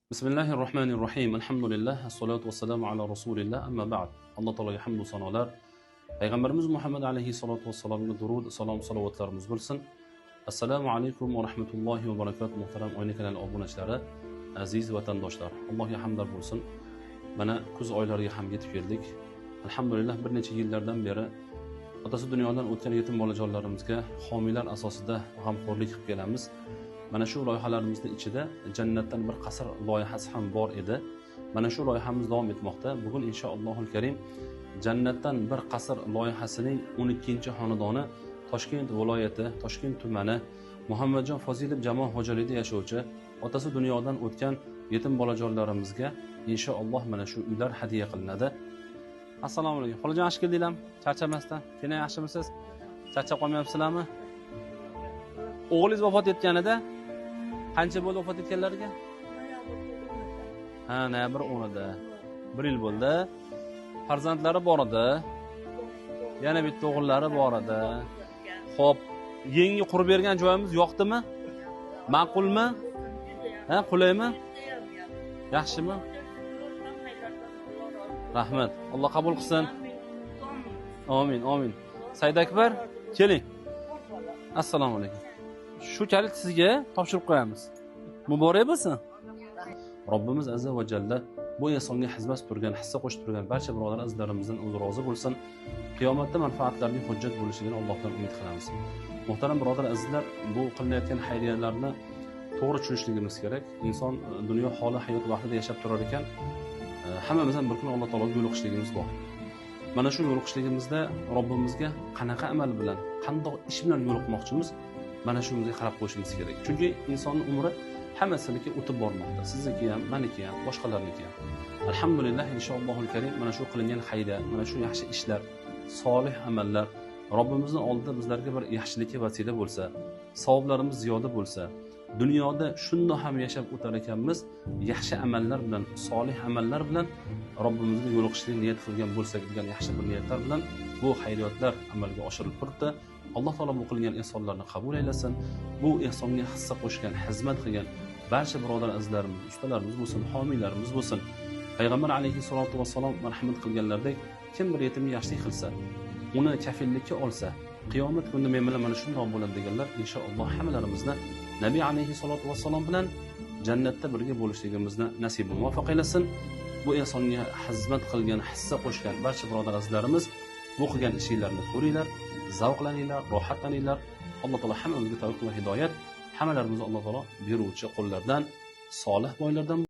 Bismillahirrohmanirrohim. Alhamdulillah, assolatu vassalamu ala rasulillah, amma ba'd. Alloh taologa hamd va sanolar, payg'ambarimiz Muhammad alayhi salatu vassalomga durud, salom, salovatlarimiz bo'lsin. Assalomu alaykum va rahmatullohi va barakatuh. Muhtaram Oyna kanali obunachilari, aziz vatandoshlar, Allohga hamdlar bo'lsin. Mana kuz oylariga ham yetib keldik. Alhamdulillah, bir necha yillardan beri otasi dunyodan o'tgan yetim bolajonlarimizga homiylar asosida g'amxo'rlik qilib kelamiz. Mana shu loyihalarimizning ichida jannatdan bir qasr loyihasi ham bor edi. Mana shu loyihamiz davom etmoqda. Bugun inshaallohul karim jannatdan bir qasr loyihasining 12-xonadoni Toshkent viloyati, Toshkent tumani Muhammadjon Fozilov jamoat xo'jaligida yashovchi otasi dunyodan o'tgan yetim bolajonlarimizga inshaalloh mana shu uylar hadya qilinadi. Assalomu alaykum. Xolajon, yaxshi keldinglarmi? Charchamasdan. Keyin yaxshimisiz? Charchab qolmayapsizlarmi? O'g'lingiz vafot etganida qancha bo'ldi vafot etganlariga? Noyabr 10-da. 1 yil bo'ldi. Farzandlari bor edi. Yana bitta o'g'illari bor edi. Xo'p, yangi qurib bergan joyimiz yoqdimi? Ma'qulmi? Qulaymi? Yaxshimi? Rahmat. Alloh qabul qilsin. Amin, amin. Said Akbar, keling. Assalomu alaykum. Shu kalit sizga topshirib qo'yamiz. Muborak bo'lsin. Robbimiz azza va jalla bu insonga xizmat turgan, hissa qo'shib turgan barcha birodar azizlarimizdan o'zi rozi bo'lsin. Qiyomatda manfaatlarning hujjat bo'lishini Allohdan umid qilamiz. Muhtaram birodar azizlar, bu qilinayotgan xayriyalarni to'g'ri tushunishligimiz kerak. Inson dunyo holi hayot vaqtida yashab turar ekan, hammamiz ham bir kun Alloh taologa yo'liqishligimiz bor. Mana shu yo'liqishligimizda Robbimizga qanaqa amal bilan, qanday ish bilan yo'liqmoqchimiz, mana shunga qarab qo'yishimiz kerak. Chunki insonning umri hammasiniki o'tib bormoqda. Sizniki ham, meniki ham, boshqalarniki ham. Alhamdulillah, inshaallohul karim mana shu qilingan xayriya, mana shu yaxshi ishlar, solih amallar Robbimizning oldida bizlarga bir yaxshilikka vasila bo'lsa, savoblarimiz ziyoda bo'lsa, dunyoda shundoq ham yashab o'tar ekanmiz, yaxshi amallar bilan, solih amallar bilan Robbimizga yo'liqishga niyat qilgan bo'lsak, degan yaxshi bir niyatlar bilan bu xayriyatlar amalga oshirilib turibdi. Alloh taolo bu qilgan insonlarni qabul aylasin. Bu insonga hissa qo'shgan, xizmat qilgan barcha birodar azizlarimiz, ustalarimiz bo'lsin, homiylarimiz bo'lsin. Payg'ambar alayhissalatu vassalom marhamat qilganlardek, kim bir yetimga yaxshilik qilsa, uni kafillikka olsa, qiyomat kunida men bilan mana shunday bo'ladi deganlar, inshaalloh hammalarimizni Nabiy alayhissalatu vassalom bilan jannatda birga bo'lishligimizni nasib va muvaffaq aylasin. Bu insonga xizmat qilgan, hissa qo'shgan barcha birodar azizlarimiz bu qilgan ishinglarni ko'ringlar, zavqlaninglar, rohatlaninglar. Alloh taolo hammamizga tavfiq va hidoyat, hammalarimizni Alloh taolo beruvchi qo'llardan, solih boylardan